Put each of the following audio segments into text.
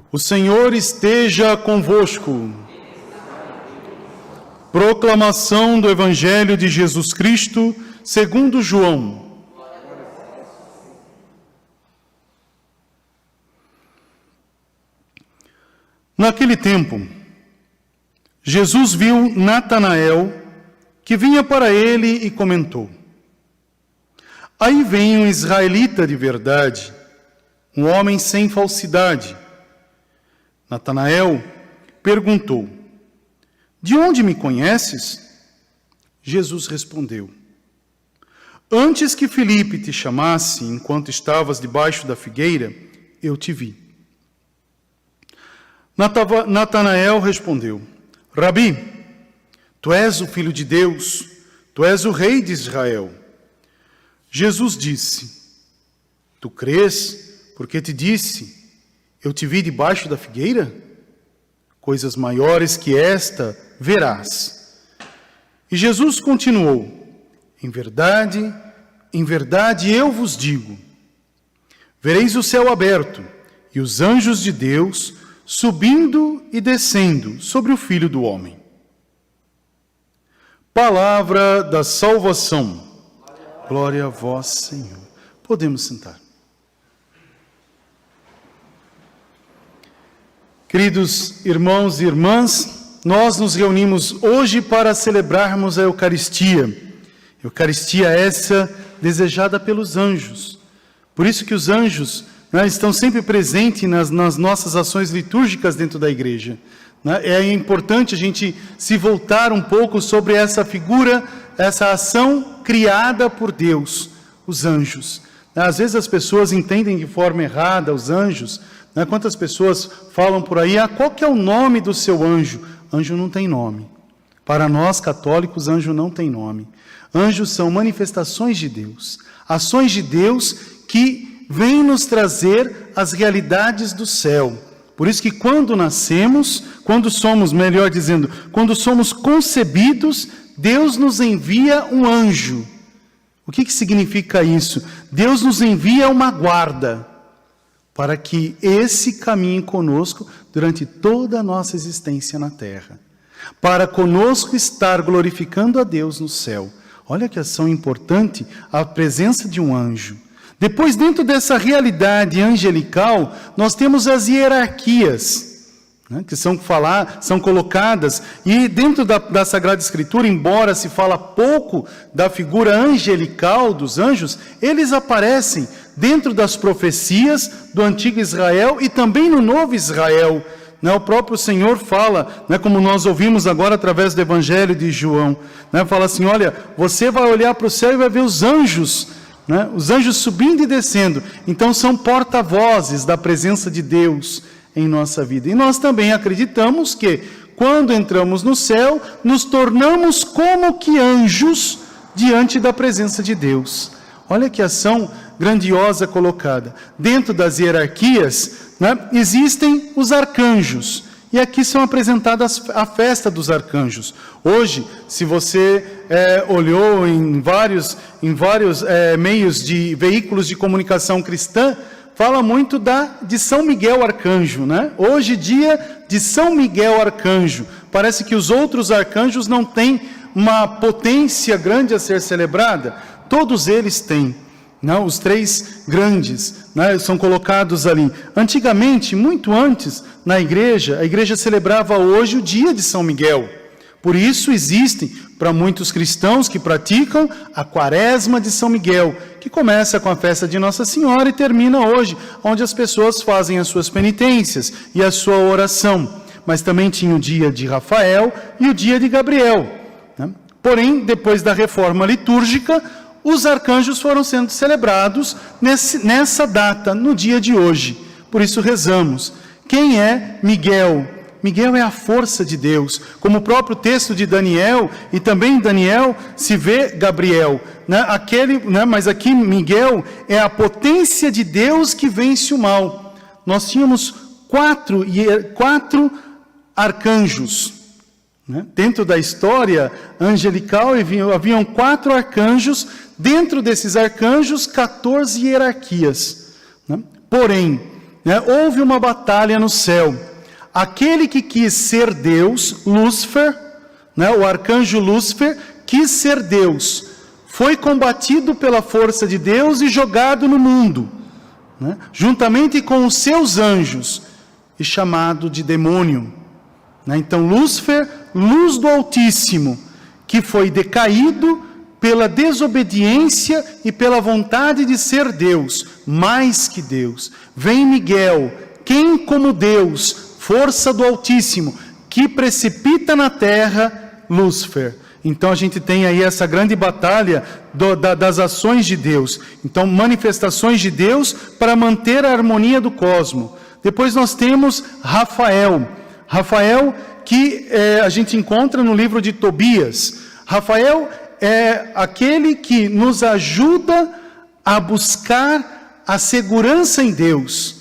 O Senhor esteja convosco. Proclamação do Evangelho de Jesus Cristo, segundo João. Naquele tempo, Jesus viu Natanael, que vinha para ele e comentou: Aí vem um israelita de verdade, um homem sem falsidade. Natanael perguntou: De onde me conheces? Jesus respondeu: Antes que Filipe te chamasse, enquanto estavas debaixo da figueira, eu te vi. Natanael respondeu: Rabi, tu és o Filho de Deus, tu és o Rei de Israel. Jesus disse: Tu crês, porque te disse, eu te vi debaixo da figueira? Coisas maiores que esta verás. E Jesus continuou: em verdade eu vos digo, vereis o céu aberto e os anjos de Deus subindo e descendo sobre o Filho do Homem. Palavra da salvação. Glória a vós, Senhor. Podemos sentar. Queridos irmãos e irmãs, nós nos reunimos hoje para celebrarmos a Eucaristia. Eucaristia essa desejada pelos anjos. Por isso que os anjos estão sempre presentes nas nossas ações litúrgicas dentro da igreja. É importante a gente se voltar um pouco sobre essa figura, essa ação criada por Deus, os anjos. Às vezes as pessoas entendem de forma errada os anjos. Quantas pessoas falam por aí: qual que é o nome do seu anjo? Anjo não tem nome. Para nós católicos, anjo não tem nome. Anjos são manifestações de Deus, ações de Deus que vêm nos trazer as realidades do céu. Por isso que quando nascemos, quando somos concebidos, Deus nos envia um anjo. O que significa isso? Deus nos envia uma guarda, para que esse caminhe conosco durante toda a nossa existência na terra. Para conosco estar glorificando a Deus no céu. Olha que ação importante a presença de um anjo. Depois, dentro dessa realidade angelical, nós temos as hierarquias, que são colocadas, e dentro da Sagrada Escritura, embora se fala pouco da figura angelical dos anjos, eles aparecem dentro das profecias do antigo Israel e também no novo Israel. O próprio Senhor fala, como nós ouvimos agora através do Evangelho de João, fala assim: olha, você vai olhar para o céu e vai ver os anjos subindo e descendo. Então são porta-vozes da presença de Deus em nossa vida. E nós também acreditamos que quando entramos no céu, nos tornamos como que anjos diante da presença de Deus. Olha que ação grandiosa colocada. Dentro das hierarquias, existem os arcanjos. E aqui são apresentadas a festa dos arcanjos. Hoje, se você olhou em vários meios de veículos de comunicação cristã, fala muito de São Miguel Arcanjo, Hoje, dia de São Miguel Arcanjo. Parece que os outros arcanjos não têm uma potência grande a ser celebrada. Todos eles têm. Os três grandes são colocados ali. Antigamente, muito antes, a igreja celebrava hoje o dia de São Miguel. Por isso existem, para muitos cristãos que praticam, a Quaresma de São Miguel, que começa com a festa de Nossa Senhora e termina hoje, onde as pessoas fazem as suas penitências e a sua oração. Mas também tinha o dia de Rafael e o dia de Gabriel. Porém, depois da reforma litúrgica, os arcanjos foram sendo celebrados nessa data, no dia de hoje. Por isso rezamos. Quem é Miguel? Miguel é a força de Deus. Como o próprio texto de Daniel, e também em Daniel se vê Gabriel. Mas aqui Miguel é a potência de Deus que vence o mal. Nós tínhamos quatro arcanjos. Dentro da história angelical haviam 4 arcanjos. Dentro desses arcanjos, 14 hierarquias. Porém, né, houve uma batalha no céu. Aquele que quis ser Deus, Lúcifer, né, o arcanjo Lúcifer, quis ser Deus, foi combatido pela força de Deus e jogado no mundo, né, juntamente com os seus anjos, e chamado de demônio. Né? Então, Lúcifer, luz do Altíssimo, que foi decaído pela desobediência e pela vontade de ser Deus, mais que Deus. Vem Miguel, quem como Deus, força do Altíssimo, que precipita na terra Lúcifer. Então a gente tem aí essa grande batalha das ações de Deus. Então, manifestações de Deus para manter a harmonia do cosmos. Depois nós temos Rafael. Rafael, que a gente encontra no livro de Tobias. Rafael é aquele que nos ajuda a buscar a segurança em Deus.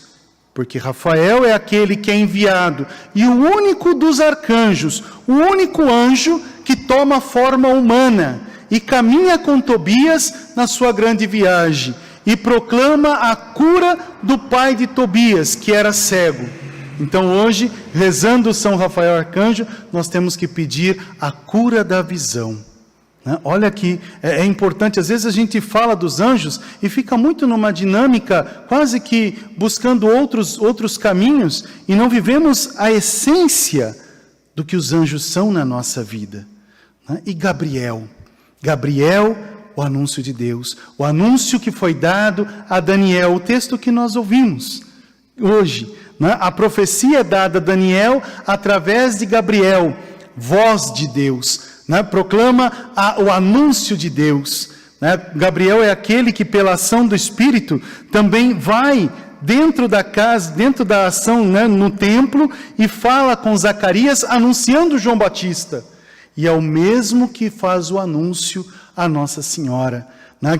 Porque Rafael é aquele que é enviado, e o único dos arcanjos, o único anjo que toma forma humana, e caminha com Tobias na sua grande viagem, e proclama a cura do pai de Tobias, que era cego. Então hoje, rezando São Rafael Arcanjo, nós temos que pedir a cura da visão. Olha que é importante, às vezes a gente fala dos anjos e fica muito numa dinâmica, quase que buscando outros caminhos, e não vivemos a essência do que os anjos são na nossa vida. E Gabriel, o anúncio de Deus, o anúncio que foi dado a Daniel, o texto que nós ouvimos hoje, a profecia dada a Daniel através de Gabriel, voz de Deus, proclama o anúncio de Deus. Gabriel é aquele que, pela ação do Espírito, também vai dentro da casa, dentro da ação, no templo, e fala com Zacarias, anunciando João Batista. E é o mesmo que faz o anúncio a Nossa Senhora,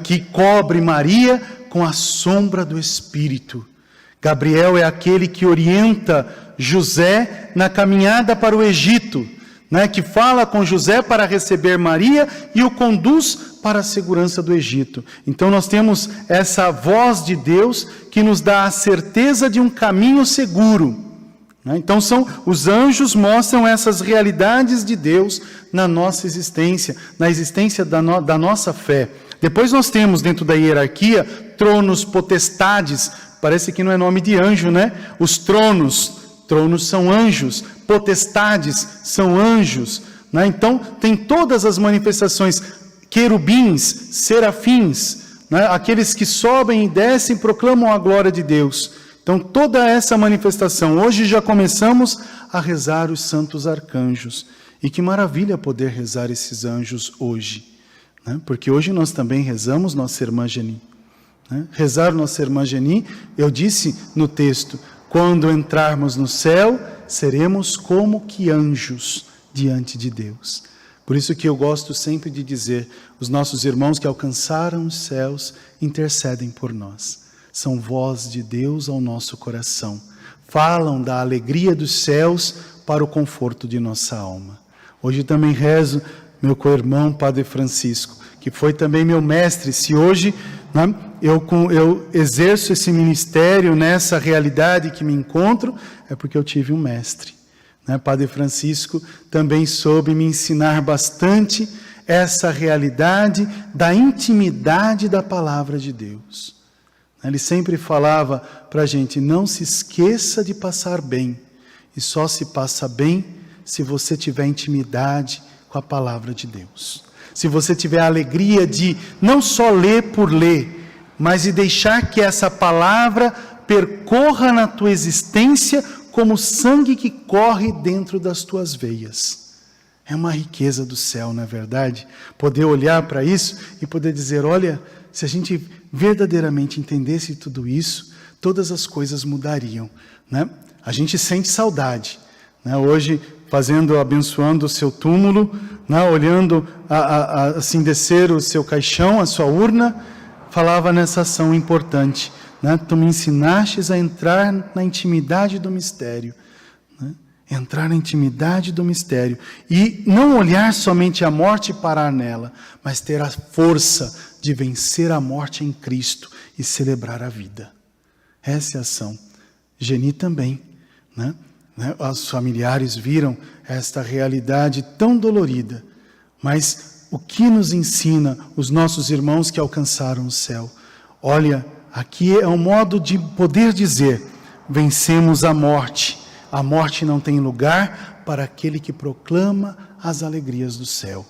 que cobre Maria com a sombra do Espírito. Gabriel é aquele que orienta José na caminhada para o Egito, que fala com José para receber Maria e o conduz para a segurança do Egito. Então nós temos essa voz de Deus que nos dá a certeza de um caminho seguro. Então os anjos mostram essas realidades de Deus na nossa existência, na existência da nossa fé. Depois nós temos dentro da hierarquia tronos, potestades, parece que não é nome de anjo, Os tronos são anjos, potestades são anjos, Então tem todas as manifestações, querubins, serafins, aqueles que sobem e descem, proclamam a glória de Deus. Então toda essa manifestação, hoje já começamos a rezar os santos arcanjos, e que maravilha poder rezar esses anjos hoje, porque hoje nós também rezamos Nossa Irmã Geni. Rezar Nossa Irmã Geni, eu disse no texto, quando entrarmos no céu, seremos como que anjos diante de Deus. Por isso que eu gosto sempre de dizer, os nossos irmãos que alcançaram os céus, intercedem por nós. São voz de Deus ao nosso coração. Falam da alegria dos céus para o conforto de nossa alma. Hoje também rezo meu co-irmão Padre Francisco, que foi também meu mestre. Se hoje eu exerço esse ministério nessa realidade que me encontro, é porque eu tive um mestre. Padre Francisco também soube me ensinar bastante essa realidade da intimidade da palavra de Deus. Ele sempre falava para a gente, não se esqueça de passar bem, e só se passa bem se você tiver intimidade com a palavra de Deus. Se você tiver a alegria de não só ler por ler, mas de deixar que essa palavra percorra na tua existência como sangue que corre dentro das tuas veias. É uma riqueza do céu, não é verdade? Poder olhar para isso e poder dizer, olha, se a gente verdadeiramente entendesse tudo isso, todas as coisas mudariam. A gente sente saudade. Hoje, abençoando o seu túmulo, olhando assim descer o seu caixão, a sua urna, falava nessa ação importante. Tu me ensinastes a entrar na intimidade do mistério. Entrar na intimidade do mistério. E não olhar somente a morte e parar nela, mas ter a força de vencer a morte em Cristo e celebrar a vida. Essa é a ação. Geni também, né? Os familiares viram esta realidade tão dolorida, mas o que nos ensina os nossos irmãos que alcançaram o céu? Olha, aqui é um modo de poder dizer: vencemos a morte não tem lugar para aquele que proclama as alegrias do céu.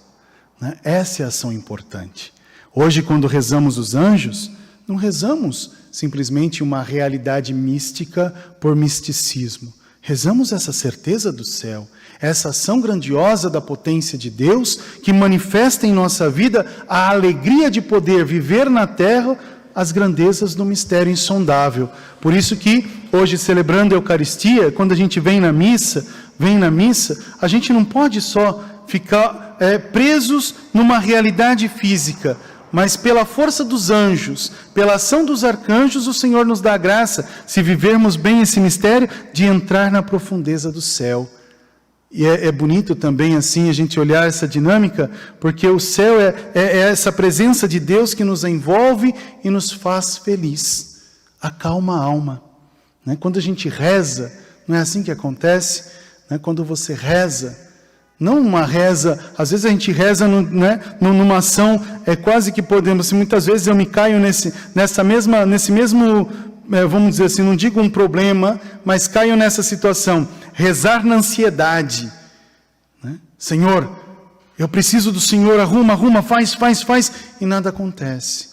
Essa é a ação importante. Hoje, quando rezamos os anjos, não rezamos simplesmente uma realidade mística por misticismo. Rezamos essa certeza do céu, essa ação grandiosa da potência de Deus, que manifesta em nossa vida a alegria de poder viver na terra as grandezas do mistério insondável. Por isso que, hoje, celebrando a Eucaristia, quando a gente vem na missa, a gente não pode só ficar presos numa realidade física, mas pela força dos anjos, pela ação dos arcanjos, o Senhor nos dá a graça, se vivermos bem esse mistério, de entrar na profundeza do céu. E é bonito também assim a gente olhar essa dinâmica, porque o céu é essa presença de Deus que nos envolve e nos faz feliz, acalma a alma. Quando a gente reza, não é assim que acontece? Quando você reza, não uma reza, às vezes a gente reza numa ação, quase que podemos, muitas vezes eu me caio nesse mesmo, vamos dizer assim, não digo um problema, mas caio nessa situação, rezar na ansiedade. Senhor, eu preciso do Senhor, arruma, faz, e nada acontece.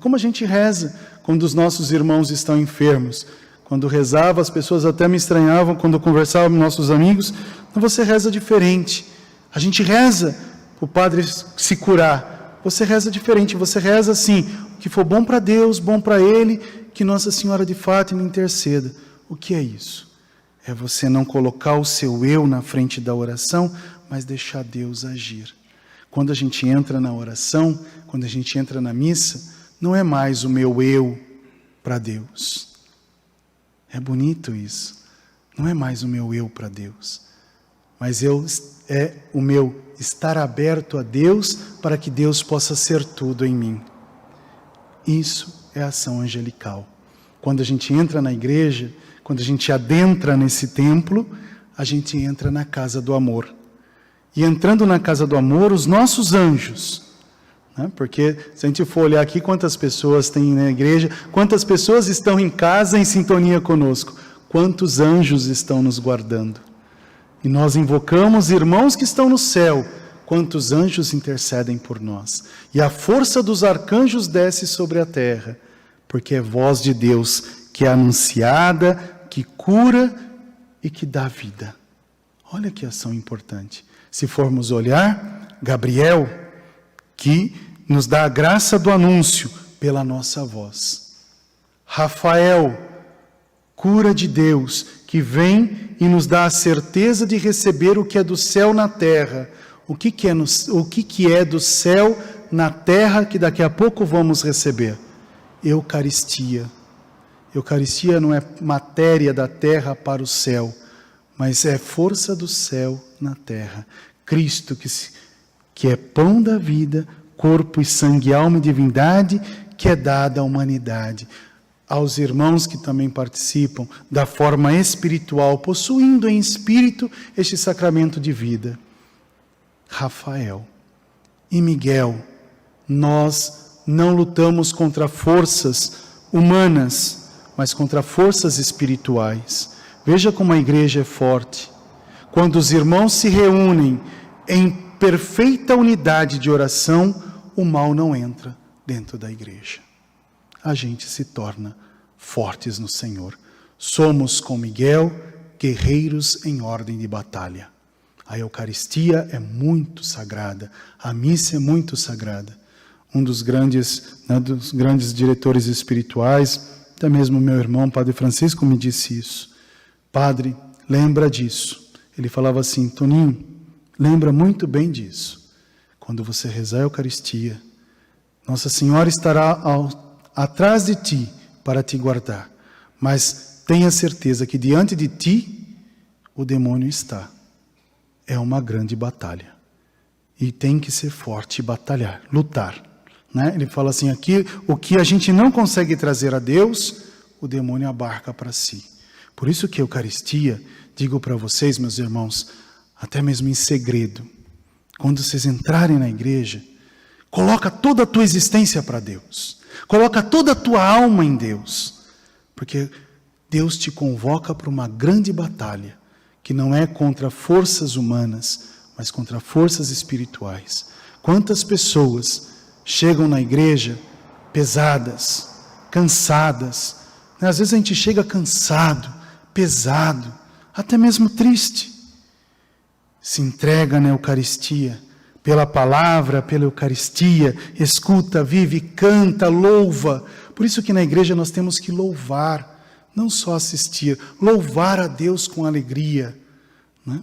Como a gente reza quando os nossos irmãos estão enfermos. Quando rezava, as pessoas até me estranhavam quando eu conversava com nossos amigos. Você reza diferente. A gente reza para o padre se curar. Você reza diferente. Você reza assim: o que for bom para Deus, bom para Ele, que Nossa Senhora de Fátima interceda. O que é isso? É você não colocar o seu eu na frente da oração, mas deixar Deus agir. Quando a gente entra na oração, quando a gente entra na missa, não é mais o meu eu para Deus. É bonito isso. Não é mais o meu eu para Deus, mas é o meu estar aberto a Deus para que Deus possa ser tudo em mim. Isso é a ação angelical. Quando a gente entra na igreja, quando a gente adentra nesse templo, a gente entra na casa do amor. E entrando na casa do amor, os nossos anjos, porque se a gente for olhar aqui quantas pessoas tem na igreja, quantas pessoas estão em casa em sintonia conosco, quantos anjos estão nos guardando. E nós invocamos irmãos que estão no céu, quantos anjos intercedem por nós. E a força dos arcanjos desce sobre a terra, porque é voz de Deus que é anunciada, que cura e que dá vida. Olha que ação importante. Se formos olhar, Gabriel, que nos dá a graça do anúncio pela nossa voz. Rafael, cura de Deus, que vem e nos dá a certeza de receber o que é do céu na terra. O que é do céu na terra que daqui a pouco vamos receber? Eucaristia. Eucaristia não é matéria da terra para o céu, mas é força do céu na terra. Cristo que é pão da vida, corpo e sangue, alma e divindade, que é dada à humanidade. Aos irmãos que também participam da forma espiritual, possuindo em espírito este sacramento de vida. Rafael e Miguel, nós não lutamos contra forças humanas, mas contra forças espirituais. Veja como a igreja é forte. Quando os irmãos se reúnem em perfeita unidade de oração, o mal não entra dentro da igreja. A gente se torna fortes no Senhor. Somos, com Miguel, guerreiros em ordem de batalha. A Eucaristia é muito sagrada, a missa é muito sagrada. Um dos grandes diretores espirituais, até mesmo meu irmão, Padre Francisco, me disse isso. Padre, lembra disso. Ele falava assim: Toninho, lembra muito bem disso. Quando você rezar a Eucaristia, Nossa Senhora estará atrás de ti para te guardar. Mas tenha certeza que diante de ti o demônio está. É uma grande batalha. E tem que ser forte e batalhar, lutar. Ele fala assim, aqui, o que a gente não consegue trazer a Deus, o demônio abarca para si. Por isso que a Eucaristia, digo para vocês, meus irmãos, até mesmo em segredo, quando vocês entrarem na igreja, coloca toda a tua existência para Deus. Coloca toda a tua alma em Deus. Porque Deus te convoca para uma grande batalha, que não é contra forças humanas, mas contra forças espirituais. Quantas pessoas chegam na igreja pesadas, cansadas, né? Às vezes a gente chega cansado, pesado, até mesmo triste. Se entrega na Eucaristia, pela palavra, pela Eucaristia, escuta, vive, canta, louva. Por isso que na igreja nós temos que louvar, não só assistir, louvar a Deus com alegria, né?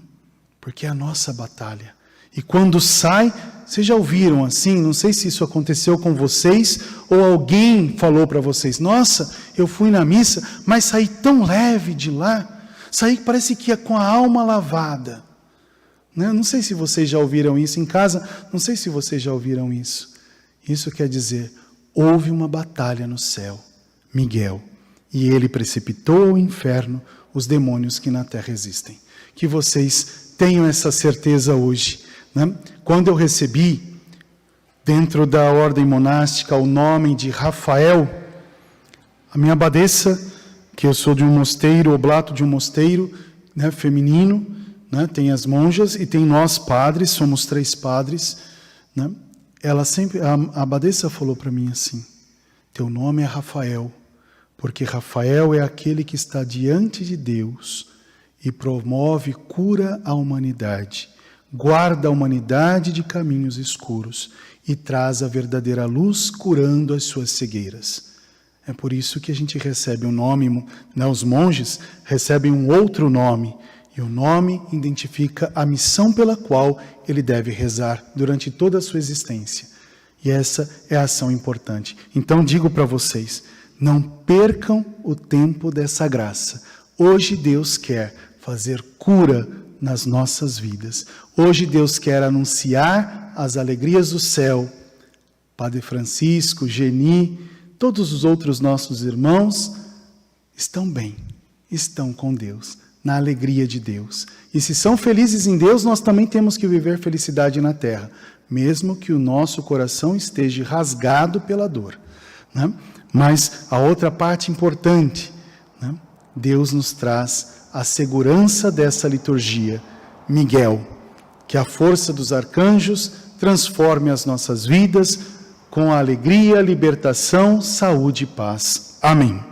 Porque é a nossa batalha. E quando sai, vocês já ouviram assim, não sei se isso aconteceu com vocês, ou alguém falou para vocês, nossa, eu fui na missa, mas saí tão leve de lá, saí parece que ia com a alma lavada. Né? Não sei se vocês já ouviram isso em casa, não sei se vocês já ouviram isso. Isso quer dizer, houve uma batalha no céu, Miguel, e ele precipitou ao inferno os demônios que na terra existem. Que vocês tenham essa certeza hoje. Né? Quando eu recebi, dentro da ordem monástica, o nome de Rafael, a minha abadesa, que eu sou de um mosteiro, oblato de um mosteiro, né, feminino, né, tem as monjas e tem nós padres, somos 3 padres, né? Ela sempre, a abadesa falou para mim assim, teu nome é Rafael, porque Rafael é aquele que está diante de Deus e promove cura à humanidade, guarda a humanidade de caminhos escuros e traz a verdadeira luz curando as suas cegueiras. É por isso que a gente recebe um nome, né, os monges recebem um outro nome, e o nome identifica a missão pela qual ele deve rezar durante toda a sua existência. E essa é a ação importante. Então digo para vocês, não percam o tempo dessa graça. Hoje Deus quer fazer cura nas nossas vidas. Hoje Deus quer anunciar as alegrias do céu. Padre Francisco, Geni, todos os outros nossos irmãos estão bem, estão com Deus, na alegria de Deus. E se são felizes em Deus, nós também temos que viver felicidade na terra, mesmo que o nosso coração esteja rasgado pela dor, né? Mas a outra parte importante, né? Deus nos traz a segurança dessa liturgia. Miguel, que a força dos arcanjos transforme as nossas vidas com alegria, libertação, saúde e paz. Amém.